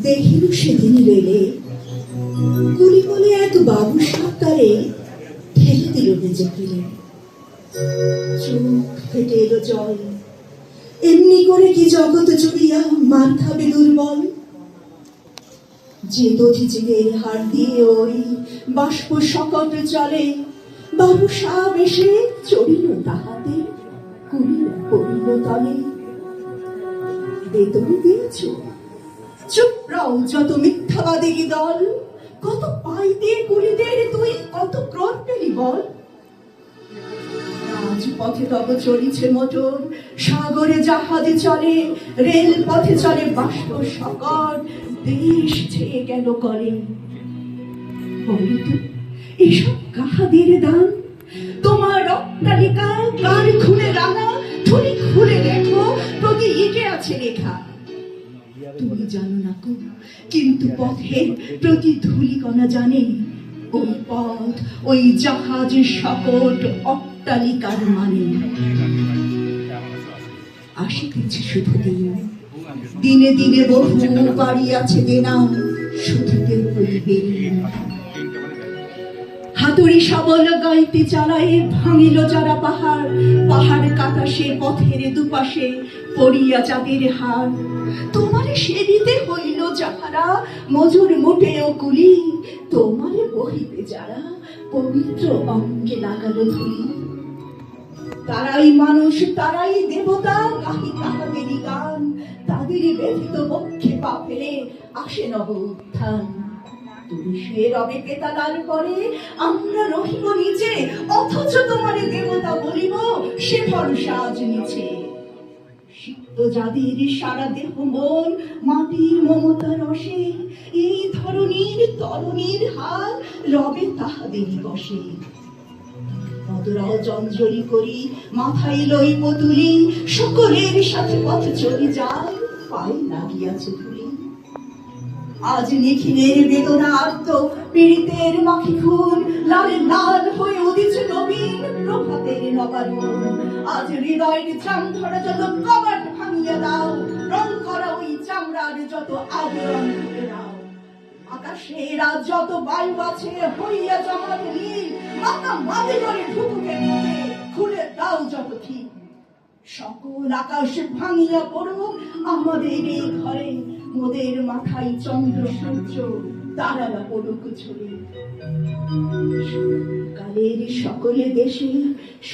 দেখিল সেদিন রেলে কুলি বলে এক বাবু সাঁতারে ঠেলে দিল নিজে ফিরে। চোখ ফেটে এলো জল, এমনি করে কি জগৎ জুড়িয়া মার খাবে দুর্বল। যে দধিজিদের হার দিয়ে ওই বাষ্প সকট চলে, বাবু সাব এসে চড়িল তাহাতে, কুড়িয়া পড়িল তলে। বেতন দিয়েছ? চুপ রাও যত মিথ্যাবাদী দল, কত পাইতে কুলিদের তুই কত ক্রোধ পেলি বল। রাজপথে তব চলিছে মোটর, সাগরে জাহাজে চলে, রেল পথে চলে বাষ্প সকট, দেশ ছেয়ে গেল করে। বলিত এসব কাহাদের দান? তোমার অট্টালিকা কার খুলে রাঙা, তুমি খুলে দেখো প্রতি ইটে আছে লেখা। তুমি জানো না কো, কিন্তু পথের প্রতি ধূলিকণা জানে, ওই পথ ওই জাহাজের সকট অট্টালিকার মানে। আসিতেছে শুধু দিন, দিনে দিনে বহু বাড়িয়াছে দেনা, শুধিতে হইবে। হাতুড়ি সবল গাইতে চালায় ভাঙিল যারা পাহাড়, পাহাড় কাটা সে পথের দুপাশে পড়িয়া চাঁদের হার। তোমারে সেবিতে হইল যাহারা মজুর মোটেও কুলি, তোমারে বহিতে যারা পবিত্র অঙ্গে লাগালো ধুলি। তারাই মানুষ তারাই দেবতা, গাহি তাহাদেরই গান, তাদের ব্যথিত বক্ষে পা ফেলে আসে নব উত্থান। তুমি সে রবে পেতালার পরে, আমরা রহিব নিচে, অথচ তোমারে দেবতা বলিব সে ভরসা আজ নিচে। সিদ্ধ যাদের সারা দেহ মন মাটির মমতা রসে, এই ধরনীর তরণীর হার রবে তাহাদেরই বসে। মদরাও জঞ্জলি করি মাথায় লইব তুলি, সকলের সাথে পথ চলি যায় পায়ে লাগিয়াছে ধুলি। আজ নিখিলের বেদনা আর্ত পীড়িতের মাখি খুন, লালে লাল হয়ে উদিছে নবীন প্রভাতের নবারুণ। আজ হৃদয়ের চাম ধরা যত কবাট ভাঙিয়া দাও, রং করা ওই চামড়ার যত আবরণ খুলে দাও। আকাশের আজ যত বায়ু আছে হইয়া জমাট নীল, মাথা মাঝে করে ঢুকুকে ঢুকে খুলে দাও যত ঠিক। সকল আকাশ ভাঙিয়া পড়ুক আমাদের এই ঘরে, মোদের মাথায় চন্দ্র সূর্য তারারা পড়ুক ঝরে। কালের সকলে দেশে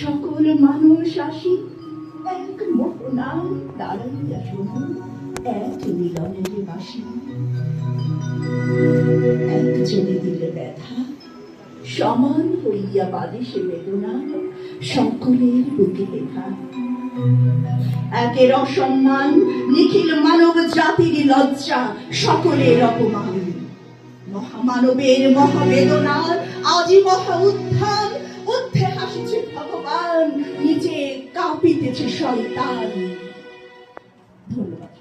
সকল মানুষ আসি, এক মোহনায় দাঁড়াইয়া শুনুন এক মিলনের বাসি। একজনে দিলে ব্যথা সমান হইয়া বাজে সে বেদনা, সকলের বুকে লেখা। একের অসম্মান নিখিল মানব জাতির লজ্জা, সকলের অপমান। মহামানবের মহাবেদনার আজি মহা উত্থান, ঊর্ধ্বে হাসিছে ভগবান, নিচে কাঁপিতেছে শয়তান। ধন্যবাদ।